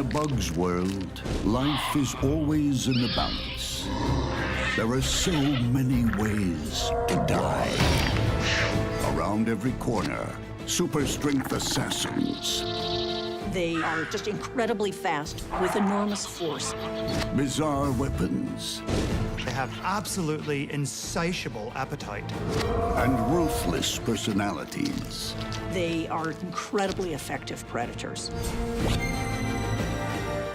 a bug's world, life is always in the balance. There are so many ways to die. Around every corner, super strength assassins. They are just incredibly fast with enormous force. Bizarre weapons. They have absolutely insatiable appetite. And ruthless personalities. They are incredibly effective predators.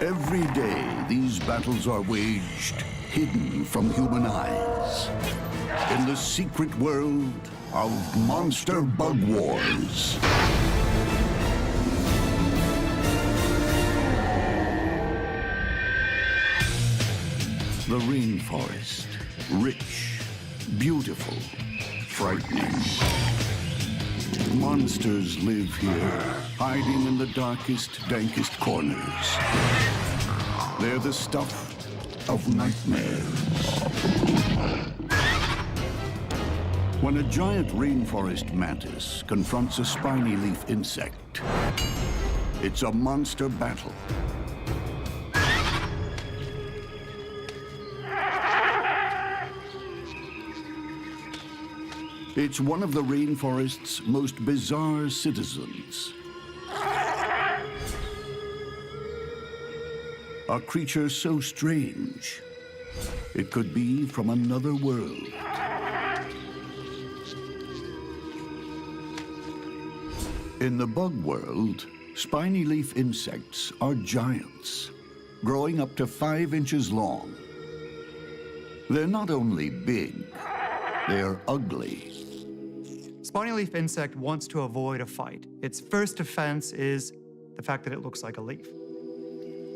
Every day, these battles are waged hidden from human eyes. In the secret world of monster bug wars. The rainforest, rich, beautiful, frightening. Monsters live here, hiding in the darkest, dankest corners. They're the stuff of nightmares. When a giant rainforest mantis confronts a spiny leaf insect, it's a monster battle. It's one of the rainforest's most bizarre citizens. A creature so strange, it could be from another world. In the bug world, spiny leaf insects are giants, growing up to 5 inches long. They're not only big, they're ugly. Spiny leaf insect wants to avoid a fight. Its first defense is the fact that it looks like a leaf.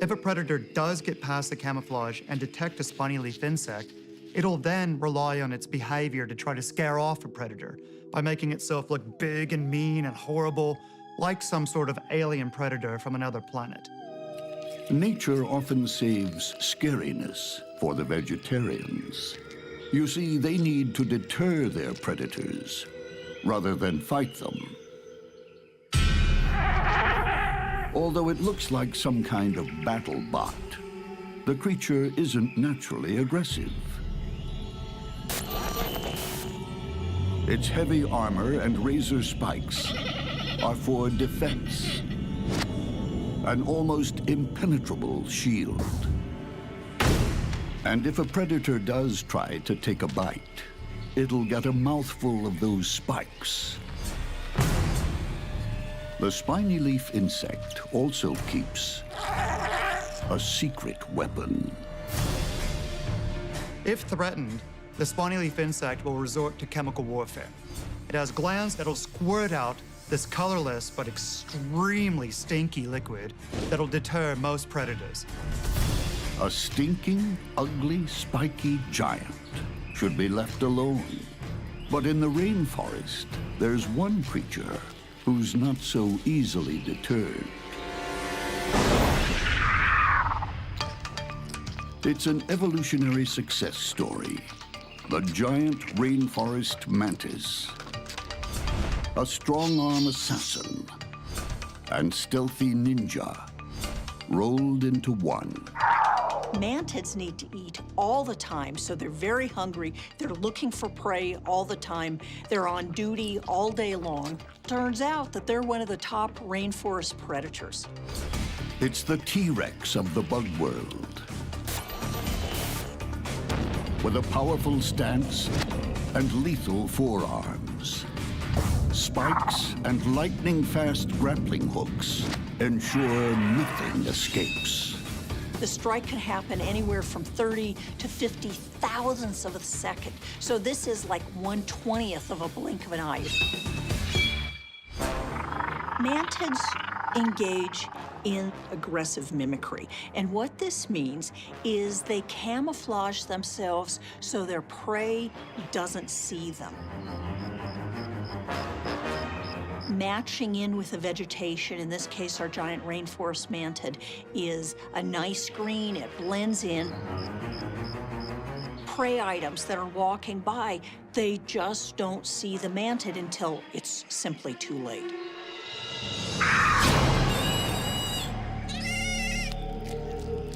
If a predator does get past the camouflage and detect a spiny leaf insect, it'll then rely on its behavior to try to scare off a predator by making itself look big and mean and horrible, like some sort of alien predator from another planet. Nature often saves scariness for the vegetarians. You see, they need to deter their predators rather than fight them. Although it looks like some kind of battle bot, the creature isn't naturally aggressive. Its heavy armor and razor spikes are for defense. An almost impenetrable shield. And if a predator does try to take a bite, it'll get a mouthful of those spikes. The spiny leaf insect also keeps a secret weapon. If threatened, the spiny leaf insect will resort to chemical warfare. It has glands that'll squirt out this colorless but extremely stinky liquid that'll deter most predators. A stinking, ugly, spiky giant should be left alone. But in the rainforest, there's one creature who's not so easily deterred. It's an evolutionary success story. The giant rainforest mantis. A strong-arm assassin and stealthy ninja rolled into one. Mantids need to eat all the time, so they're very hungry. They're looking for prey all the time. They're on duty all day long. Turns out that they're one of the top rainforest predators. It's the T-Rex of the bug world. With a powerful stance and lethal forearms. Spikes and lightning-fast grappling hooks ensure nothing escapes. The strike can happen anywhere from 30 to 50 thousandths of a second. So this is like 1/20th of a blink of an eye. Mantids engage in aggressive mimicry. And what this means is they camouflage themselves so their prey doesn't see them. Matching in with the vegetation, in this case our giant rainforest mantid, is a nice green. It blends in. Prey items that are walking by, they just don't see the mantid until it's simply too late.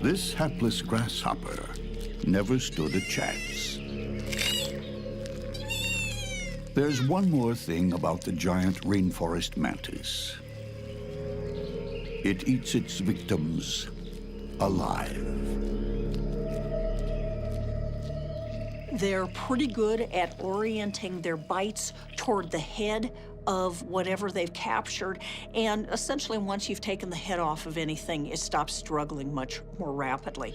This hapless grasshopper never stood a chance. There's one more thing about the giant rainforest mantis. It eats its victims alive. They're pretty good at orienting their bites toward the head of whatever they've captured, and essentially once you've taken the head off of anything, it stops struggling much more rapidly.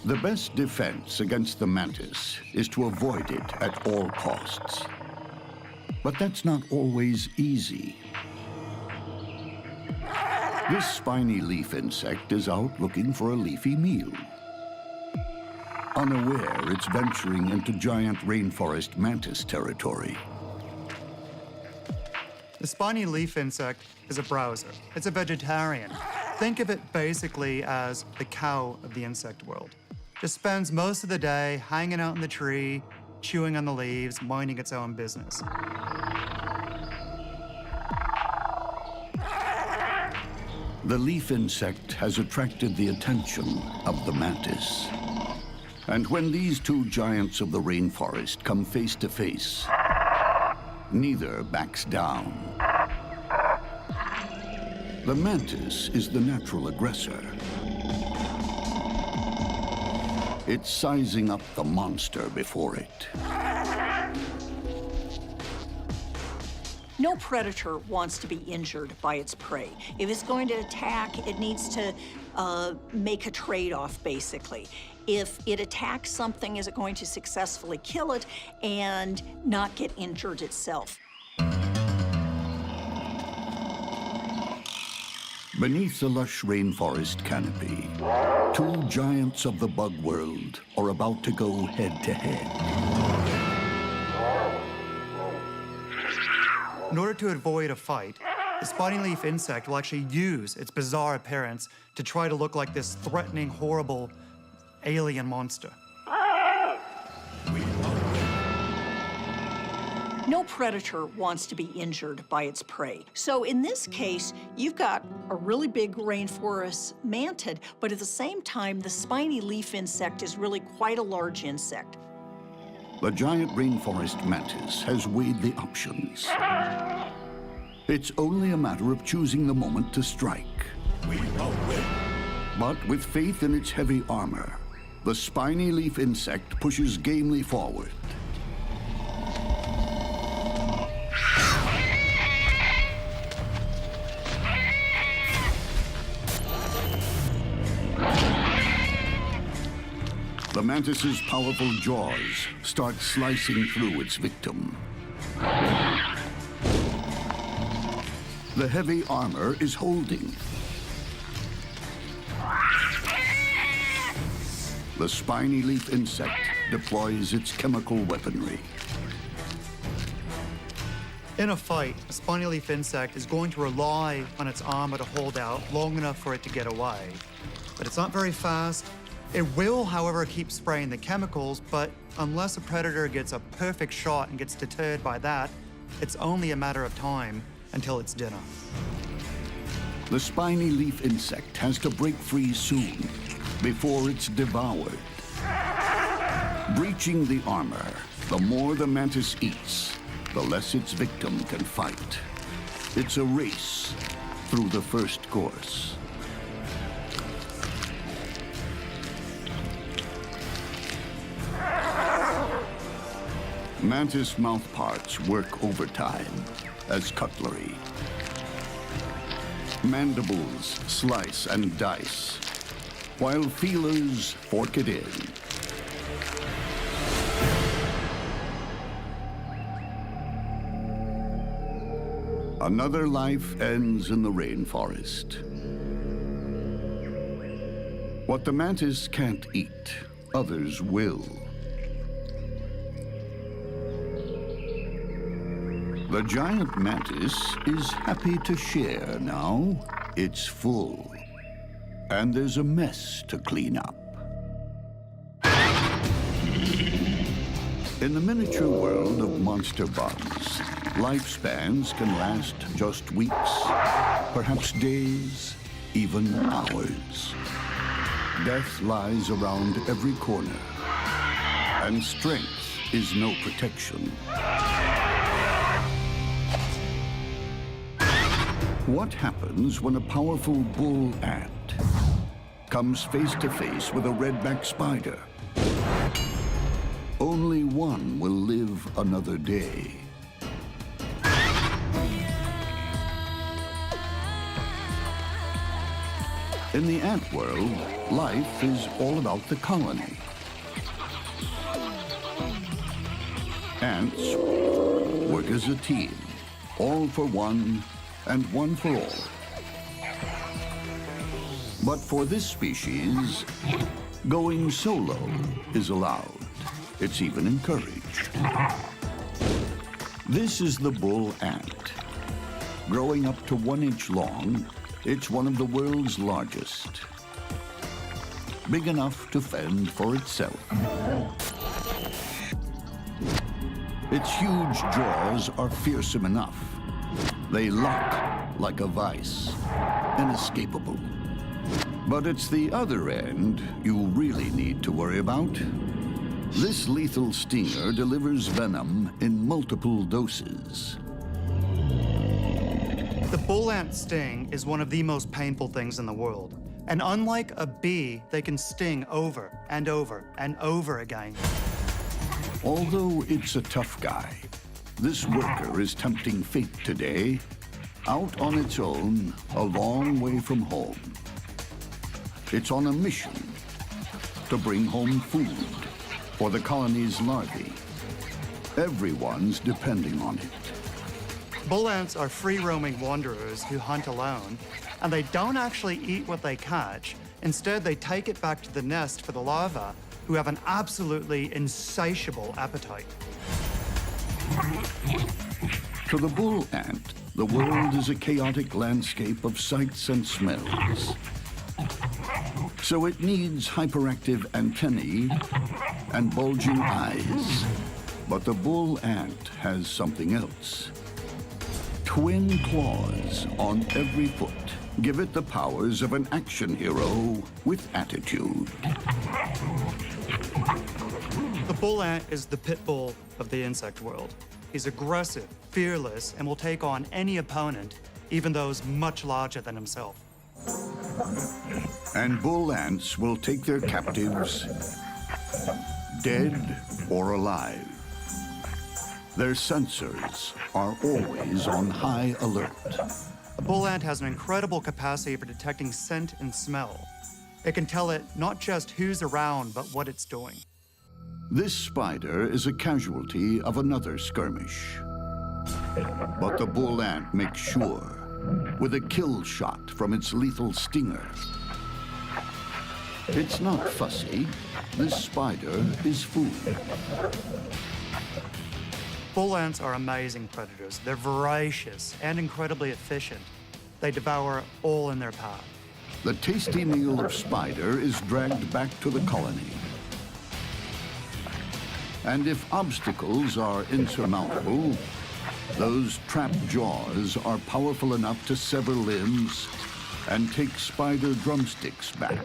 The best defense against the mantis is to avoid it at all costs. But that's not always easy. This spiny leaf insect is out looking for a leafy meal. Unaware, it's venturing into giant rainforest mantis territory. The spiny leaf insect is a browser. It's a vegetarian. Think of it basically as the cow of the insect world. Just spends most of the day hanging out in the tree, chewing on the leaves, minding its own business. The leaf insect has attracted the attention of the mantis. And when these two giants of the rainforest come face to face, neither backs down. The mantis is the natural aggressor. It's sizing up the monster before it. No predator wants to be injured by its prey. If it's going to attack, it needs to make a trade-off, basically. If it attacks something, is it going to successfully kill it and not get injured itself? Beneath the lush rainforest canopy, two giants of the bug world are about to go head-to-head. In order to avoid a fight, the spiny leaf insect will actually use its bizarre appearance to try to look like this threatening, horrible alien monster. No predator wants to be injured by its prey. So in this case, you've got a really big rainforest mantid, but at the same time, the spiny leaf insect is really quite a large insect. The giant rainforest mantis has weighed the options. It's only a matter of choosing the moment to strike. We will win. But with faith in its heavy armor, the spiny leaf insect pushes gamely forward. The mantis's powerful jaws start slicing through its victim. The heavy armor is holding. The spiny leaf insect deploys its chemical weaponry. In a fight, a spiny leaf insect is going to rely on its armor to hold out long enough for it to get away. But it's not very fast. It will, however, keep spraying the chemicals, but unless a predator gets a perfect shot and gets deterred by that, it's only a matter of time until it's dinner. The spiny leaf insect has to break free soon, before it's devoured. Breaching the armor, the more the mantis eats, the less its victim can fight. It's a race through the first course. Mantis mouthparts work overtime as cutlery. Mandibles slice and dice, while feelers fork it in. Another life ends in the rainforest. What the mantis can't eat, others will. The giant mantis is happy to share now. It's full. And there's a mess to clean up. In the miniature world of monster bugs, lifespans can last just weeks, perhaps days, even hours. Death lies around every corner, and strength is no protection. What happens when a powerful bull ant comes face to face with a redback spider? Only one will live another day. In the ant world, life is all about the colony. Ants work as a team, all for one and one for all. But for this species, going solo is allowed. It's even encouraged. This is the bull ant. Growing up to 1 inch long, it's one of the world's largest. Big enough to fend for itself. Its huge jaws are fearsome enough. They lock like a vice, inescapable. But it's the other end you really need to worry about. This lethal stinger delivers venom in multiple doses. The bull ant sting is one of the most painful things in the world. And unlike a bee, they can sting over and over and over again. Although it's a tough guy, this worker is tempting fate today, out on its own, a long way from home. It's on a mission to bring home food for the colony's larvae. Everyone's depending on it. Bull ants are free-roaming wanderers who hunt alone, and they don't actually eat what they catch. Instead, they take it back to the nest for the larvae, who have an absolutely insatiable appetite. To the bull ant, the world is a chaotic landscape of sights and smells. So it needs hyperactive antennae and bulging eyes. But the bull ant has something else. Twin claws on every foot give it the powers of an action hero with attitude. The bull ant is the pit bull of the insect world. He's aggressive, fearless, and will take on any opponent, even those much larger than himself. And bull ants will take their captives, dead or alive. Their sensors are always on high alert. A bull ant has an incredible capacity for detecting scent and smell. It can tell it not just who's around, but what it's doing. This spider is a casualty of another skirmish. But the bull ant makes sure, with a kill shot from its lethal stinger. It's not fussy. This spider is food. Bull ants are amazing predators. They're voracious and incredibly efficient. They devour all in their path. The tasty meal of spider is dragged back to the colony. And if obstacles are insurmountable, those trap jaws are powerful enough to sever limbs and take spider drumsticks back,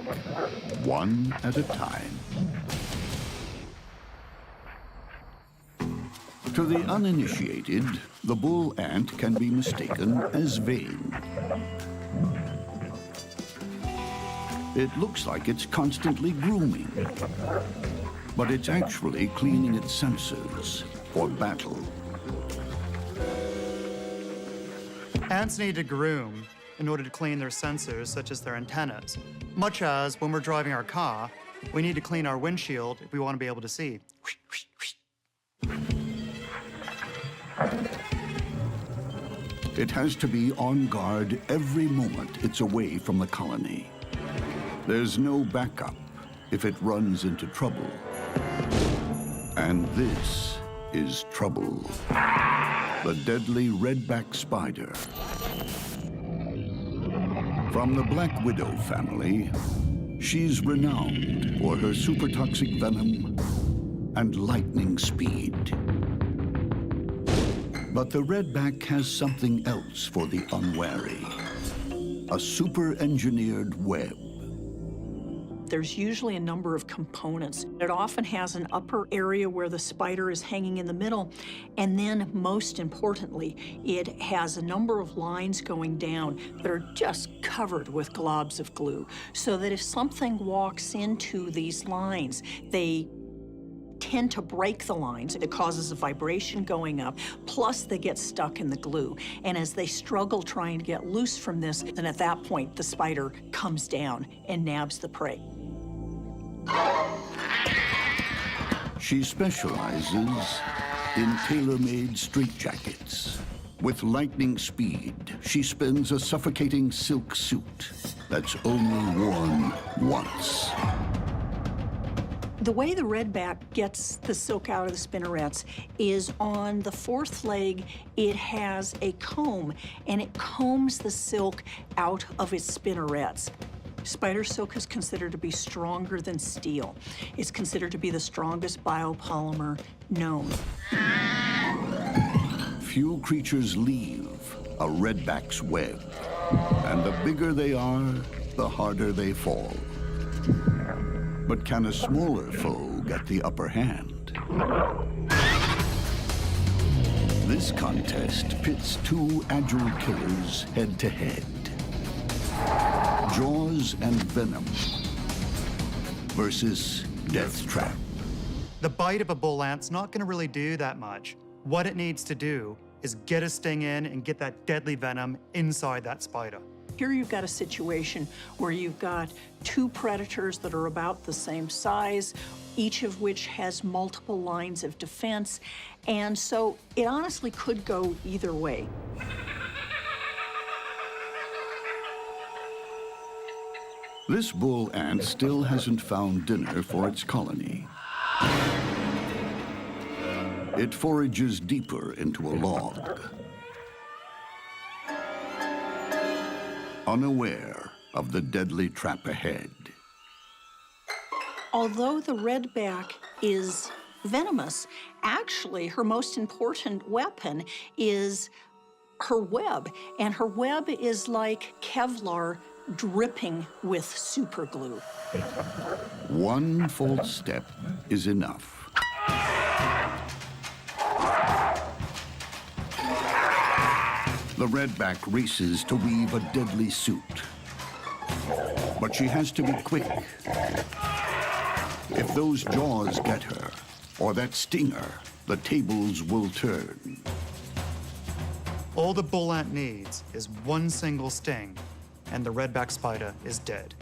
one at a time. To the uninitiated, the bull ant can be mistaken as vain. It looks like it's constantly grooming, but it's actually cleaning its sensors for battle. Ants need to groom in order to clean their sensors, such as their antennas. Much as when we're driving our car, we need to clean our windshield if we want to be able to see. It has to be on guard every moment it's away from the colony. There's no backup if it runs into trouble. And this is trouble. The deadly Redback Spider. From the Black Widow family, she's renowned for her super toxic venom and lightning speed. But the redback has something else for the unwary. A super-engineered web. There's usually a number of components. It often has an upper area where the spider is hanging in the middle, and then, most importantly, it has a number of lines going down that are just covered with globs of glue, so that if something walks into these lines, they tend to break the lines. It causes a vibration going up, plus they get stuck in the glue. And as they struggle trying to get loose from this, then at that point, the spider comes down and nabs the prey. She specializes in tailor-made straitjackets. With lightning speed, she spins a suffocating silk suit that's only worn once. The way the redback gets the silk out of the spinnerets is on the fourth leg, it has a comb, and it combs the silk out of its spinnerets. Spider silk is considered to be stronger than steel. It's considered to be the strongest biopolymer known. Few creatures leave a redback's web, and the bigger they are, the harder they fall. But can a smaller foe get the upper hand? This contest pits two agile killers head-to-head. Jaws and Venom versus Death Trap. The bite of a bull ant's not gonna really do that much. What it needs to do is get a sting in and get that deadly venom inside that spider. Here you've got a situation where you've got two predators that are about the same size, each of which has multiple lines of defense, and so it honestly could go either way. This bull ant still hasn't found dinner for its colony. It forages deeper into a log, unaware of the deadly trap ahead. Although the redback is venomous, actually her most important weapon is her web, and her web is like Kevlar dripping with super glue. One false step is enough. The redback races to weave a deadly suit. But she has to be quick. If those jaws get her, or that stinger, the tables will turn. All the bull ant needs is one single sting, and the redback spider is dead.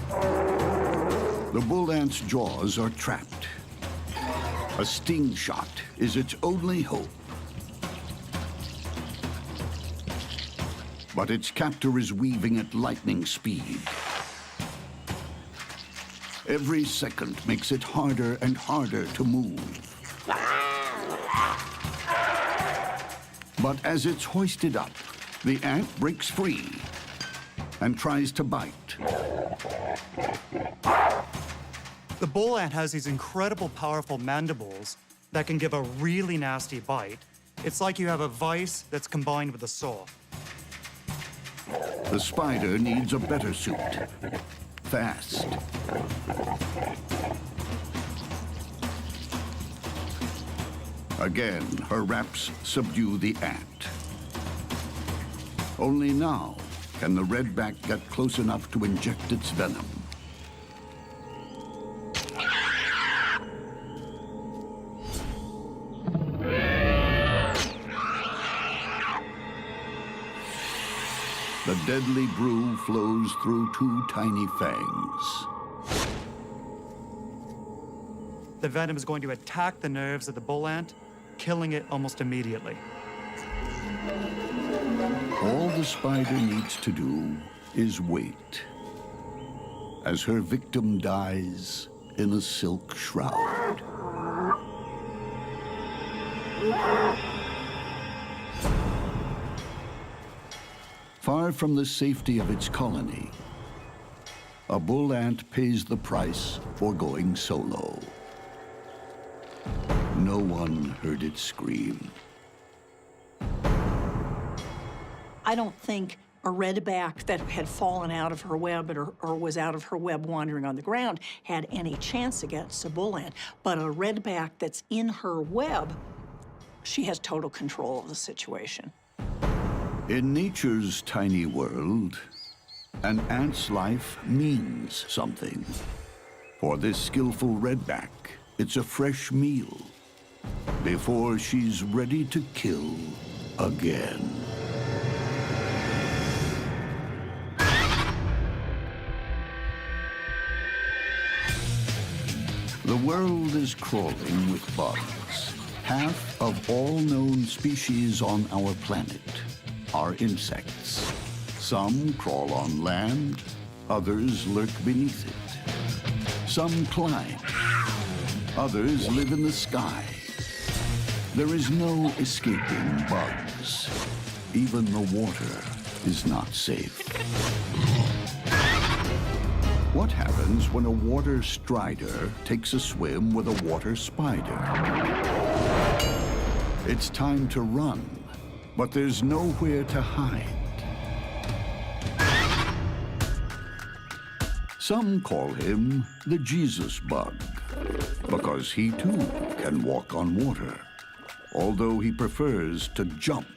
The bull ant's jaws are trapped. A sting shot is its only hope. But its captor is weaving at lightning speed. Every second makes it harder and harder to move. But as it's hoisted up, the ant breaks free and tries to bite. The bull ant has these incredible, powerful mandibles that can give a really nasty bite. It's like you have a vise that's combined with a saw. The spider needs a better suit. Fast. Again, her wraps subdue the ant. Only now can the redback get close enough to inject its venom. The deadly brew flows through two tiny fangs. The venom is going to attack the nerves of the bull ant, killing it almost immediately. All the spider needs to do is wait as her victim dies in a silk shroud. Far from the safety of its colony, a bull ant pays the price for going solo. No one heard it scream. I don't think a redback that had fallen out of her web or was out of her web wandering on the ground had any chance against a bull ant. But a redback that's in her web, she has total control of the situation. In nature's tiny world, an ant's life means something. For this skillful redback, it's a fresh meal before she's ready to kill again. The world is crawling with bugs. Half of all known species on our planet are insects. Some crawl on land, others lurk beneath it. Some climb, others live in the sky. There is no escaping bugs. Even the water is not safe. What happens when a water strider takes a swim with a water spider? It's time to run, but there's nowhere to hide. Some call him the Jesus bug, because he too can walk on water, although he prefers to jump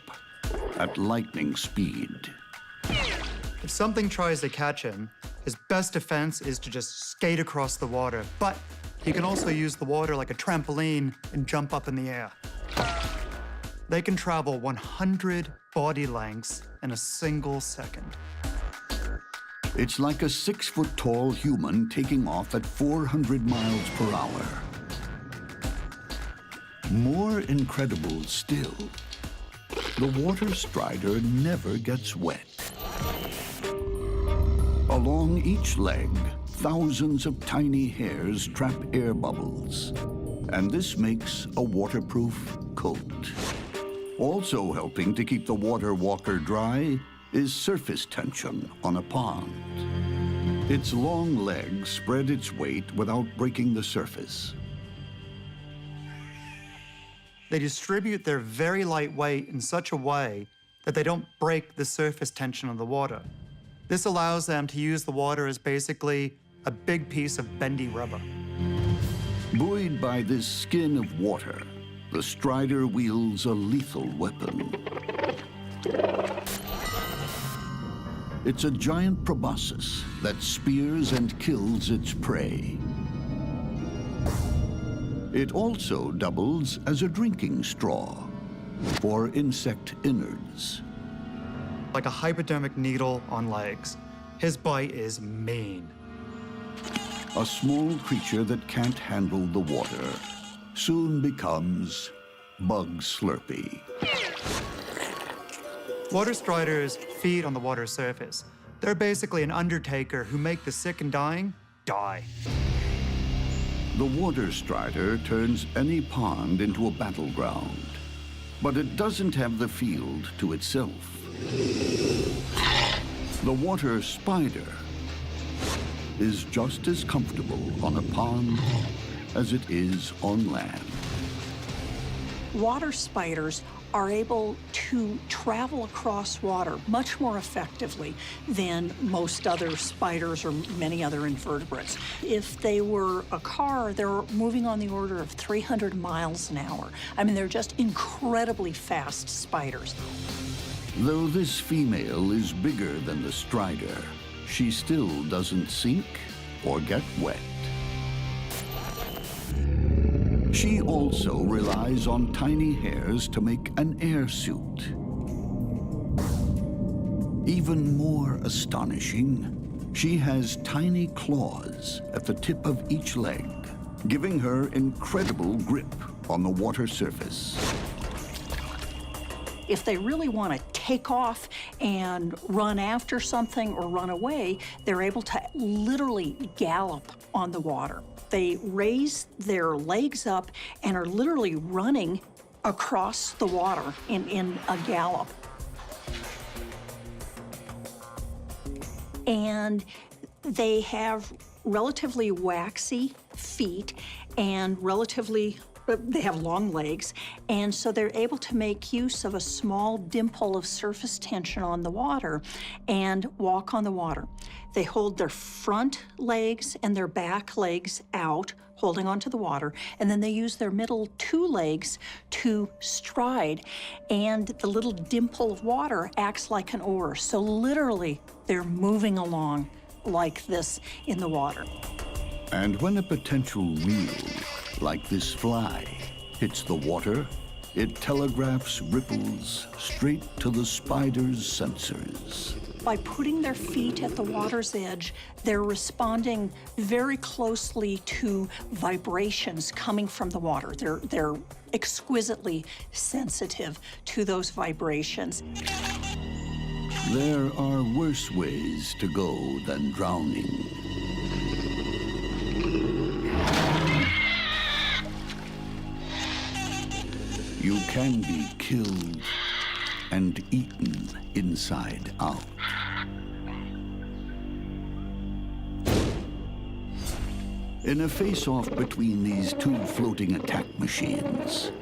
at lightning speed. If something tries to catch him, his best defense is to just skate across the water, but he can also use the water like a trampoline and jump up in the air. They can travel 100 body lengths in a single second. It's like a 6-foot-tall human taking off at 400 miles per hour. More incredible still, the water strider never gets wet. Along each leg, thousands of tiny hairs trap air bubbles, and this makes a waterproof coat. Also helping to keep the water walker dry is surface tension on a pond. Its long legs spread its weight without breaking the surface. They distribute their very light weight in such a way that they don't break the surface tension of the water. This allows them to use the water as basically a big piece of bendy rubber. Buoyed by this skin of water, the strider wields a lethal weapon. It's a giant proboscis that spears and kills its prey. It also doubles as a drinking straw for insect innards. Like a hypodermic needle on legs. His bite is mean. A small creature that can't handle the water soon becomes Bug Slurpee. Water striders feed on the water surface. They're basically an undertaker who make the sick and dying die. The water strider turns any pond into a battleground, but it doesn't have the field to itself. The water spider is just as comfortable on a pond as it is on land. Water spiders are able to travel across water much more effectively than most other spiders or many other invertebrates. If they were a car, they're moving on the order of 300 miles an hour. I mean, they're just incredibly fast spiders. Though this female is bigger than the strider, she still doesn't sink or get wet. She also relies on tiny hairs to make an air suit. Even more astonishing, she has tiny claws at the tip of each leg, giving her incredible grip on the water surface. If they really want to take off and run after something or run away, they're able to literally gallop on the water. They raise their legs up and are literally running across the water in a gallop. And they have relatively waxy feet and relatively They have long legs, and so they're able to make use of a small dimple of surface tension on the water and walk on the water. They hold their front legs and their back legs out, holding onto the water, and then they use their middle two legs to stride, and the little dimple of water acts like an oar. So literally, they're moving along like this in the water. And when a potential meal, like this fly, hits the water, it telegraphs ripples straight to the spider's sensors. By putting their feet at the water's edge, they're responding very closely to vibrations coming from the water. They're exquisitely sensitive to those vibrations. There are worse ways to go than drowning. You can be killed and eaten inside out. In a face-off between these two floating attack machines,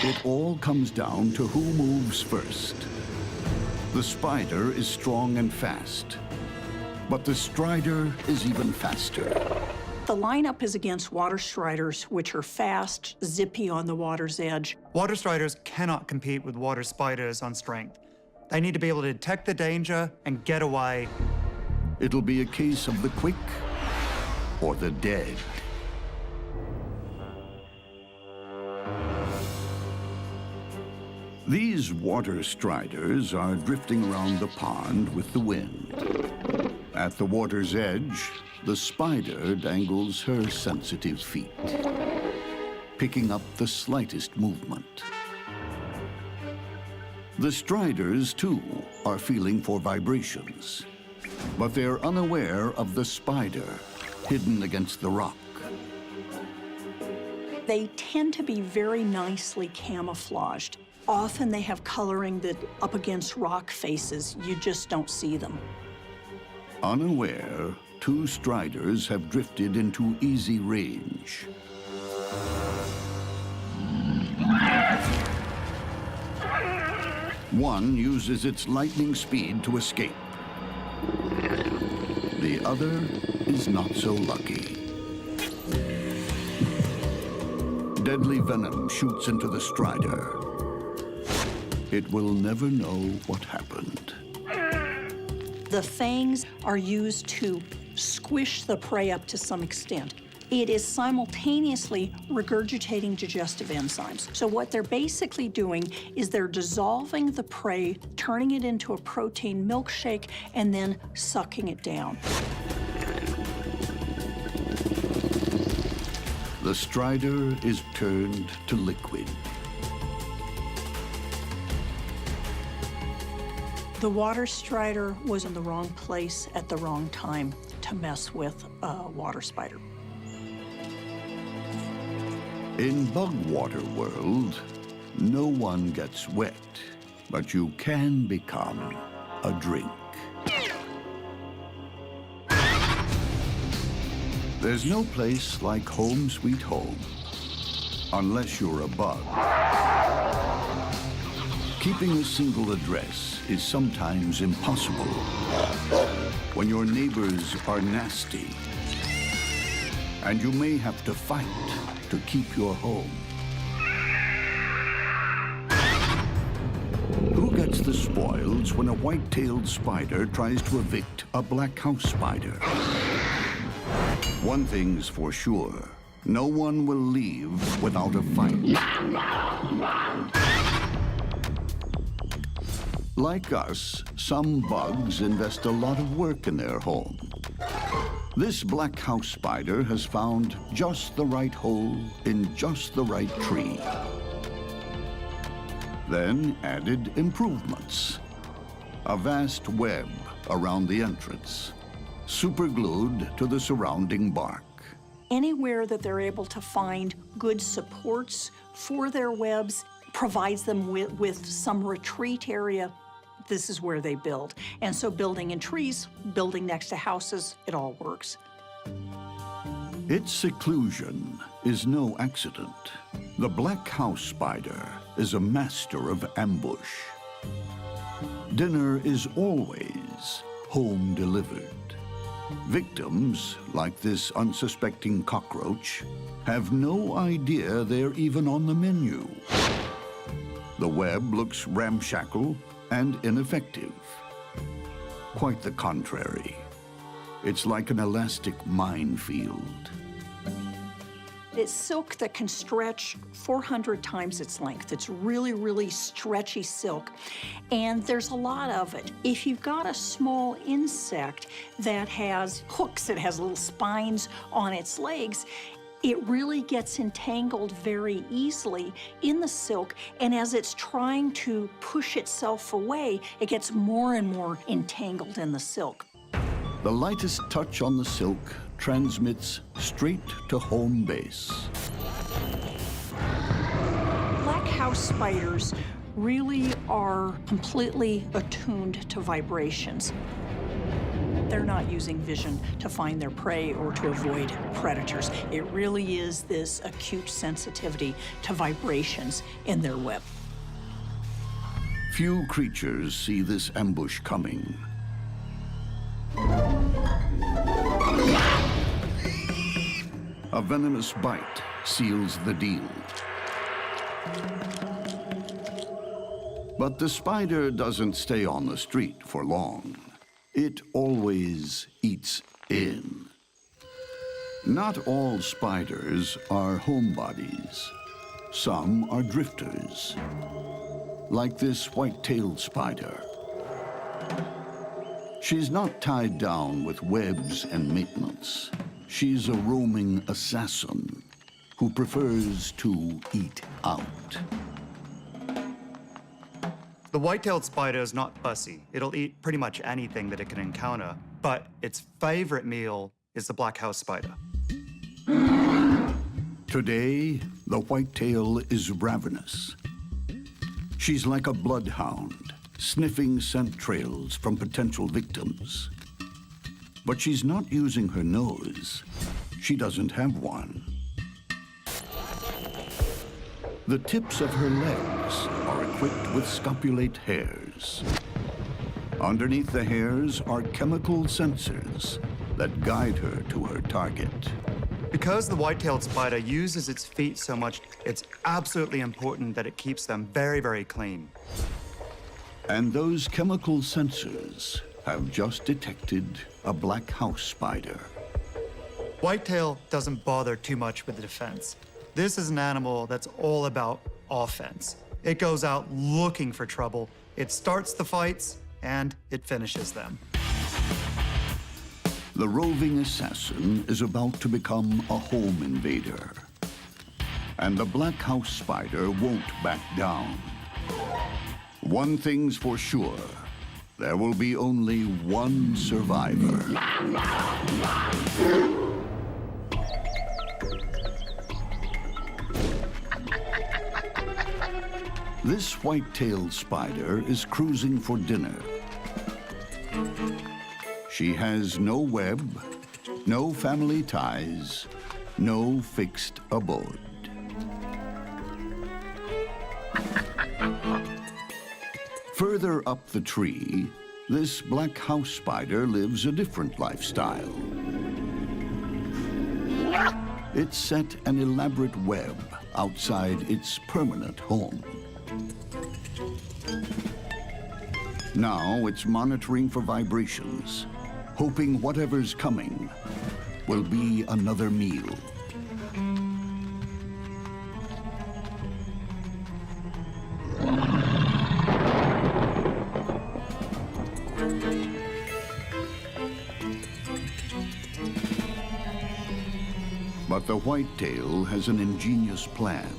it all comes down to who moves first. The spider is strong and fast, but the strider is even faster. The lineup is against water striders, which are fast, zippy on the water's edge. Water striders cannot compete with water spiders on strength. They need to be able to detect the danger and get away. It'll be a case of the quick or the dead. These water striders are drifting around the pond with the wind. At the water's edge, the spider dangles her sensitive feet, picking up the slightest movement. The striders, too, are feeling for vibrations, but they're unaware of the spider hidden against the rock. They tend to be very nicely camouflaged. Often they have coloring that up against rock faces, you just don't see them. Unaware, two striders have drifted into easy range. One uses its lightning speed to escape. The other is not so lucky. Deadly venom shoots into the strider. It will never know what happened. The fangs are used to squish the prey up to some extent. It is simultaneously regurgitating digestive enzymes. So what they're basically doing is they're dissolving the prey, turning it into a protein milkshake, and then sucking it down. The strider is turned to liquid. The water strider was in the wrong place at the wrong time to mess with a water spider. In bug water world, no one gets wet, but you can become a drink. There's no place like home sweet home, unless you're a bug. Keeping a single address is sometimes impossible when your neighbors are nasty, and you may have to fight to keep your home. Who gets the spoils when a white-tailed spider tries to evict a black house spider? One thing's for sure, no one will leave without a fight. Like us, some bugs invest a lot of work in their home. This black house spider has found just the right hole in just the right tree. Then added improvements. A vast web around the entrance, superglued to the surrounding bark. Anywhere that they're able to find good supports for their webs provides them with some retreat area. This is where they build. And so building in trees, building next to houses, it all works. Its seclusion is no accident. The black house spider is a master of ambush. Dinner is always home delivered. Victims, like this unsuspecting cockroach, have no idea they're even on the menu. The web looks ramshackle and ineffective. Quite the contrary. It's like an elastic minefield. It's silk that can stretch 400 times its length. It's really, really stretchy silk, and there's a lot of it. If you've got a small insect that has hooks, that has little spines on its legs, it really gets entangled very easily in the silk, and as it's trying to push itself away, it gets more and more entangled in the silk. The lightest touch on the silk transmits straight to home base. Black house spiders really are completely attuned to vibrations. They're not using vision to find their prey or to avoid predators. It really is this acute sensitivity to vibrations in their web. Few creatures see this ambush coming. A venomous bite seals the deal. But the spider doesn't stay on the street for long. It always eats in. Not all spiders are homebodies. Some are drifters, like this white-tailed spider. She's not tied down with webs and maintenance. She's a roaming assassin who prefers to eat out. The white-tailed spider is not fussy. It'll eat pretty much anything that it can encounter, but its favorite meal is the black house spider. Today, the whitetail is ravenous. She's like a bloodhound, sniffing scent trails from potential victims. But she's not using her nose. She doesn't have one. The tips of her legs are equipped with scopulate hairs. Underneath the hairs are chemical sensors that guide her to her target. Because the white-tailed spider uses its feet so much, it's absolutely important that it keeps them very, very clean. And those chemical sensors have just detected a black house spider. Whitetail doesn't bother too much with the defense. This is an animal that's all about offense. It goes out looking for trouble. It starts the fights, and it finishes them. The roving assassin is about to become a home invader. And the black house spider won't back down. One thing's for sure. There will be only one survivor. This white-tailed spider is cruising for dinner. She has no web, no family ties, no fixed abode. Further up the tree, this black house spider lives a different lifestyle. It set an elaborate web outside its permanent home. Now it's monitoring for vibrations, hoping whatever's coming will be another meal. But the whitetail has an ingenious plan.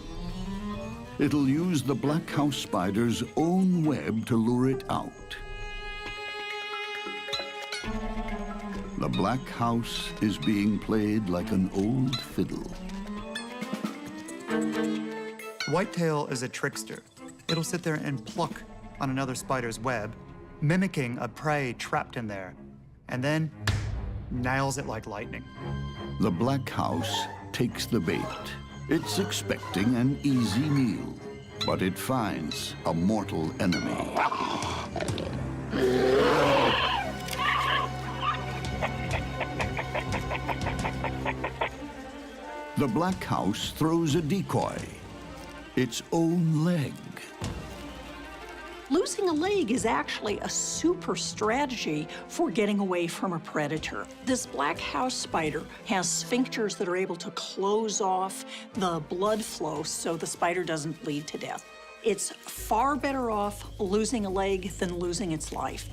It'll use the black house spider's own web to lure it out. The black house is being played like an old fiddle. Whitetail is a trickster. It'll sit there and pluck on another spider's web, mimicking a prey trapped in there, and then nails it like lightning. The black house takes the bait It's expecting an easy meal, but it finds a mortal enemy. The black house throws a decoy, its own leg. Losing a leg is actually a super strategy for getting away from a predator. This black house spider has sphincters that are able to close off the blood flow so the spider doesn't bleed to death. It's far better off losing a leg than losing its life.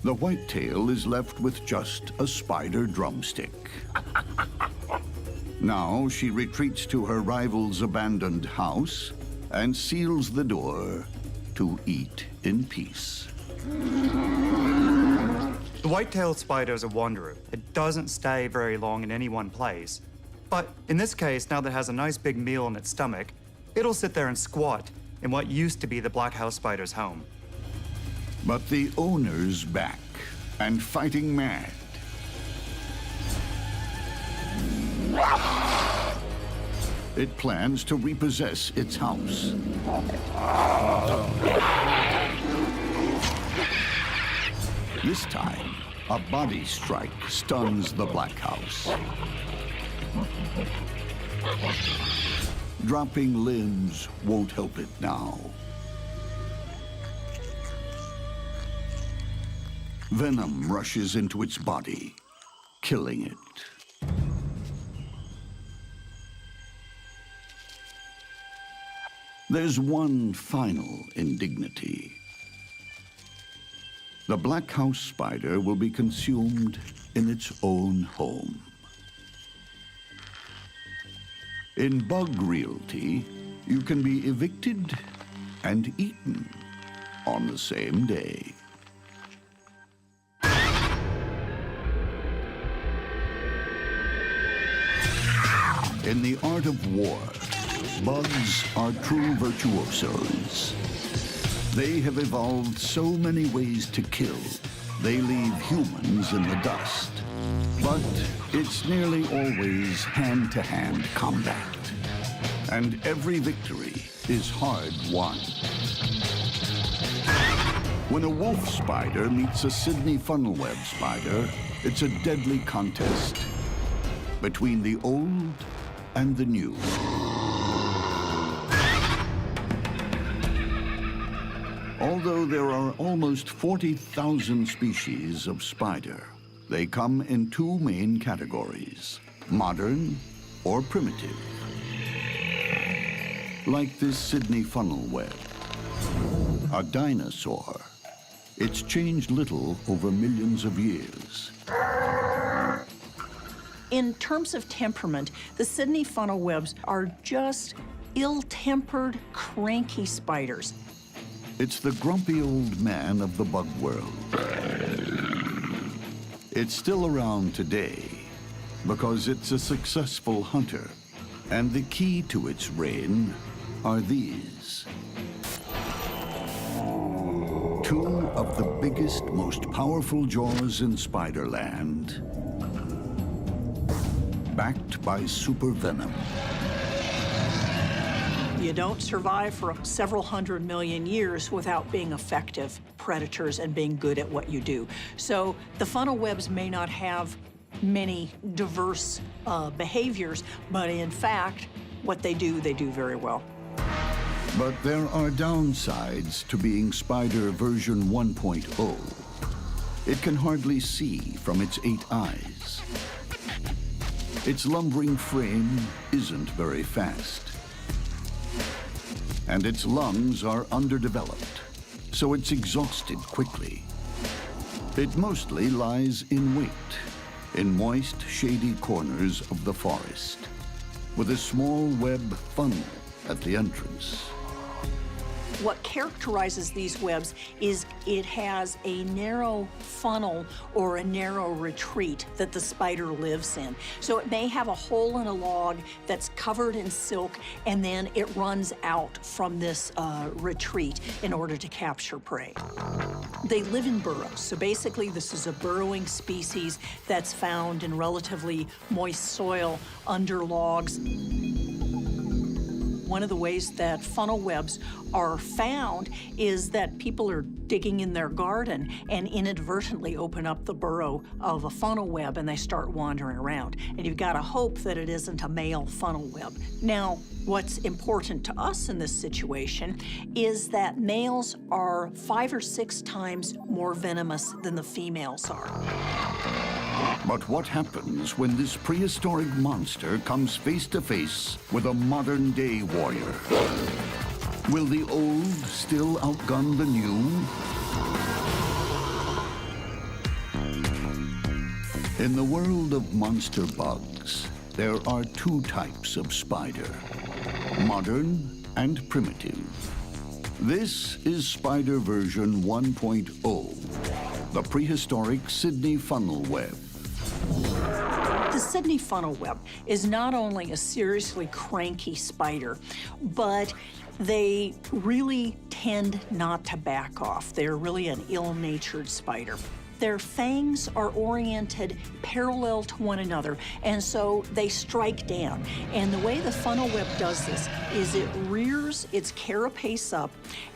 The whitetail is left with just a spider drumstick. Now she retreats to her rival's abandoned house and seals the door to eat in peace. The white-tailed spider is a wanderer. It doesn't stay very long in any one place. But in this case, now that it has a nice big meal in its stomach, it'll sit there and squat in what used to be the black house spider's home. But the owner's back and fighting mad. It plans to repossess its house. This time, a body strike stuns the black house. Dropping limbs won't help it now. Venom rushes into its body, killing it. There's one final indignity. The black house spider will be consumed in its own home. In bug realty, you can be evicted and eaten on the same day. In the art of war, bugs are true virtuosos. They have evolved so many ways to kill, they leave humans in the dust. But it's nearly always hand-to-hand combat. And every victory is hard won. When a wolf spider meets a Sydney funnel-web spider, it's a deadly contest between the old and the new. Although there are almost 40,000 species of spider, they come in two main categories, modern or primitive. Like this Sydney funnel web, a dinosaur. It's changed little over millions of years. In terms of temperament, the Sydney funnel webs are just ill-tempered, cranky spiders. It's the grumpy old man of the bug world. It's still around today because it's a successful hunter. And the key to its reign are these. Two of the biggest, most powerful jaws in Spiderland, backed by super venom. You don't survive for several 100 million years without being effective predators and being good at what you do. So the funnel webs may not have many diverse behaviors, but in fact, what they do very well. But there are downsides to being Spider version 1.0. It can hardly see from its 8 eyes. Its lumbering frame isn't very fast. And its lungs are underdeveloped, so it's exhausted quickly. It mostly lies in wait, in moist, shady corners of the forest, with a small web funnel at the entrance. What characterizes these webs is it has a narrow funnel or a narrow retreat that the spider lives in. So it may have a hole in a log that's covered in silk, and then it runs out from this retreat in order to capture prey. They live in burrows. So basically, this is a burrowing species that's found in relatively moist soil under logs. One of the ways that funnel webs are found is that people are digging in their garden and inadvertently open up the burrow of a funnel web and they start wandering around. And you've got to hope that it isn't a male funnel web. Now, what's important to us in this situation is that males are 5 or 6 times more venomous than the females are. But what happens when this prehistoric monster comes face to face with a modern-day warrior? Will the old still outgun the new? In the world of monster bugs, there are 2 types of spider, modern and primitive. This is spider version 1.0, the prehistoric Sydney funnel web. The Sydney funnel web is not only a seriously cranky spider, but they really tend not to back off. They're really an ill-natured spider. Their fangs are oriented parallel to one another, and so they strike down. And the way the funnel web does this is it rears its carapace up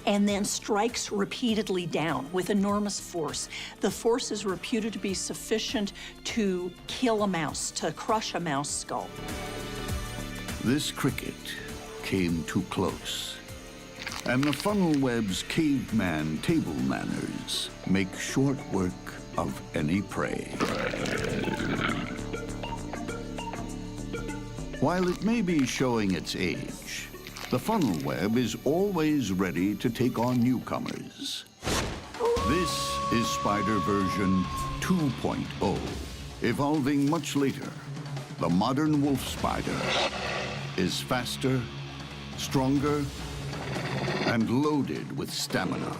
and then strikes repeatedly down with enormous force. The force is reputed to be sufficient to kill a mouse, to crush a mouse skull. This cricket came too close. And the funnel web's caveman table manners make short work of any prey. While it may be showing its age, the funnel web is always ready to take on newcomers. This is spider version 2.0, evolving much later. The modern wolf spider is faster, stronger, and loaded with stamina.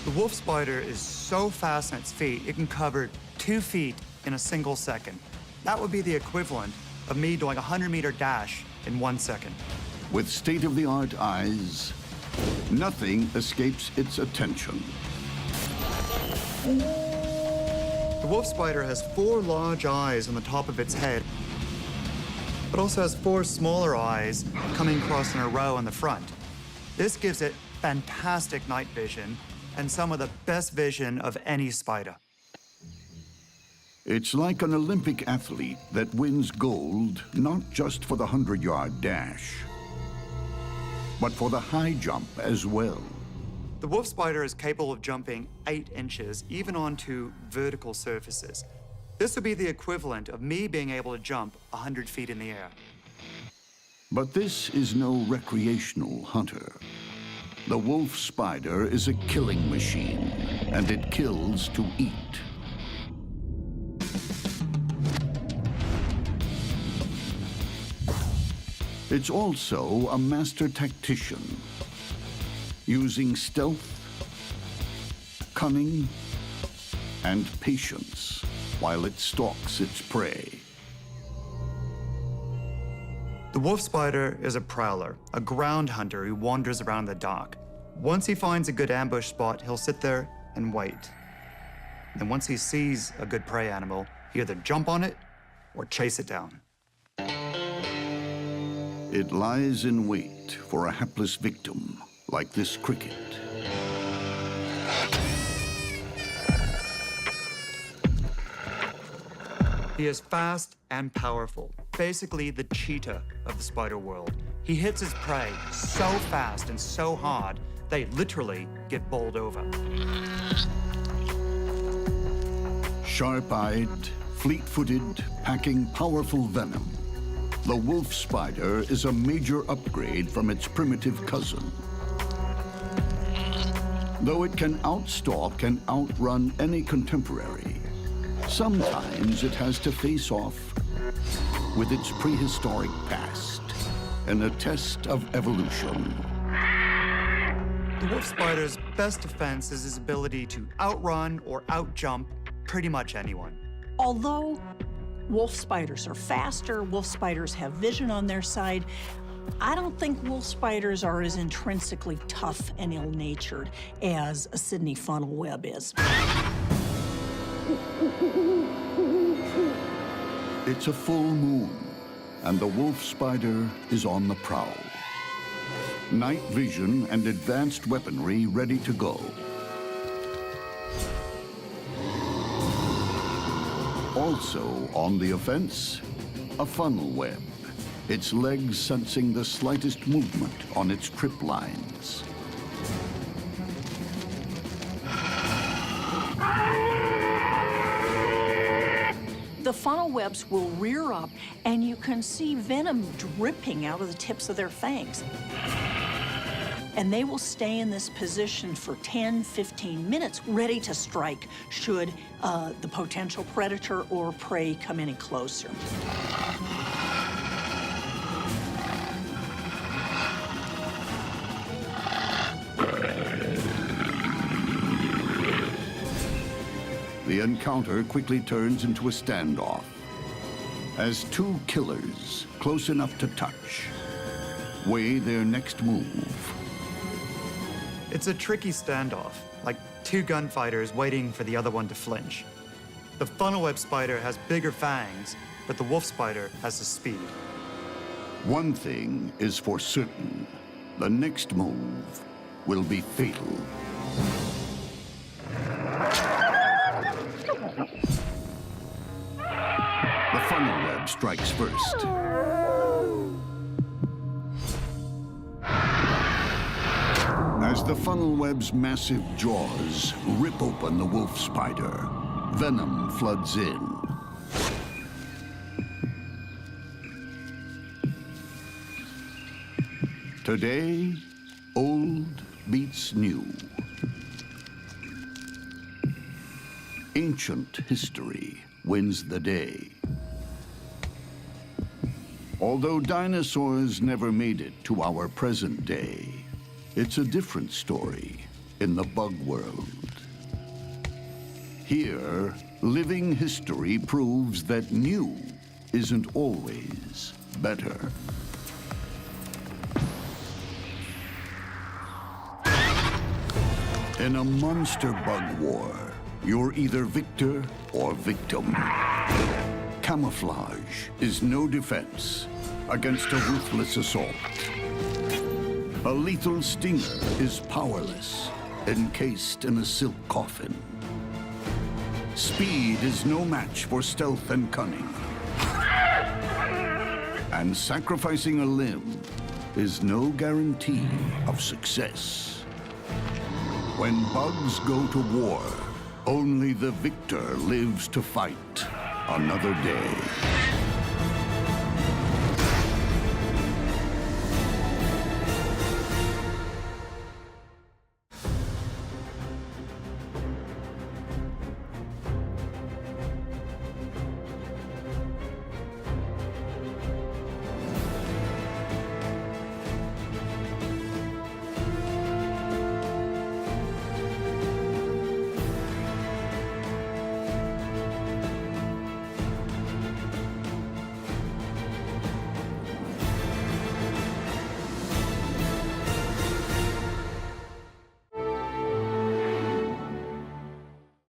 The wolf spider is so fast on its feet, it can cover 2 feet in a single second. That would be the equivalent of me doing a 100-meter dash in 1 second. With state-of-the-art eyes, nothing escapes its attention. The wolf spider has 4 large eyes on the top of its head, but also has 4 smaller eyes coming across in a row on the front. This gives it fantastic night vision and some of the best vision of any spider. It's like an Olympic athlete that wins gold, not just for the 100-yard dash, but for the high jump as well. The wolf spider is capable of jumping 8 inches, even onto vertical surfaces. This would be the equivalent of me being able to jump 100 feet in the air. But this is no recreational hunter. The wolf spider is a killing machine, and it kills to eat. It's also a master tactician, using stealth, cunning, and patience while it stalks its prey. The wolf spider is a prowler, a ground hunter who wanders around the dark. Once he finds a good ambush spot, he'll sit there and wait. And once he sees a good prey animal, he'll either jump on it or chase it down. It lies in wait for a hapless victim, like this cricket. He is fast and powerful, basically the cheetah of the spider world. He hits his prey so fast and so hard, they literally get bowled over. Sharp-eyed, fleet-footed, packing powerful venom, the wolf spider is a major upgrade from its primitive cousin. Though it can outstalk and outrun any contemporary, sometimes it has to face off with its prehistoric past in a test of evolution. The wolf spider's best defense is his ability to outrun or outjump pretty much anyone. Although wolf spiders are faster, wolf spiders have vision on their side, I don't think wolf spiders are as intrinsically tough and ill-natured as a Sydney funnel web is. It's a full moon, and the wolf spider is on the prowl. Night vision and advanced weaponry ready to go. Also on the offense, a funnel web, its legs sensing the slightest movement on its trip lines. The funnel webs will rear up, and you can see venom dripping out of the tips of their fangs. And they will stay in this position for 10, 15 minutes, ready to strike should the potential predator or prey come any closer. The encounter quickly turns into a standoff as two killers, close enough to touch, weigh their next move. It's a tricky standoff, like two gunfighters waiting for the other one to flinch. The funnel web spider has bigger fangs, but the wolf spider has the speed. One thing is for certain, the next move will be fatal. The funnel web strikes first. As the funnel web's massive jaws rip open the wolf spider, venom floods in. Today, old beats new. Ancient history wins the day. Although dinosaurs never made it to our present day, it's a different story in the bug world. Here, living history proves that new isn't always better. In a monster bug war, you're either victor or victim. Camouflage is no defense against a ruthless assault. A lethal stinger is powerless, encased in a silk coffin. Speed is no match for stealth and cunning. And sacrificing a limb is no guarantee of success. When bugs go to war, only the victor lives to fight another day.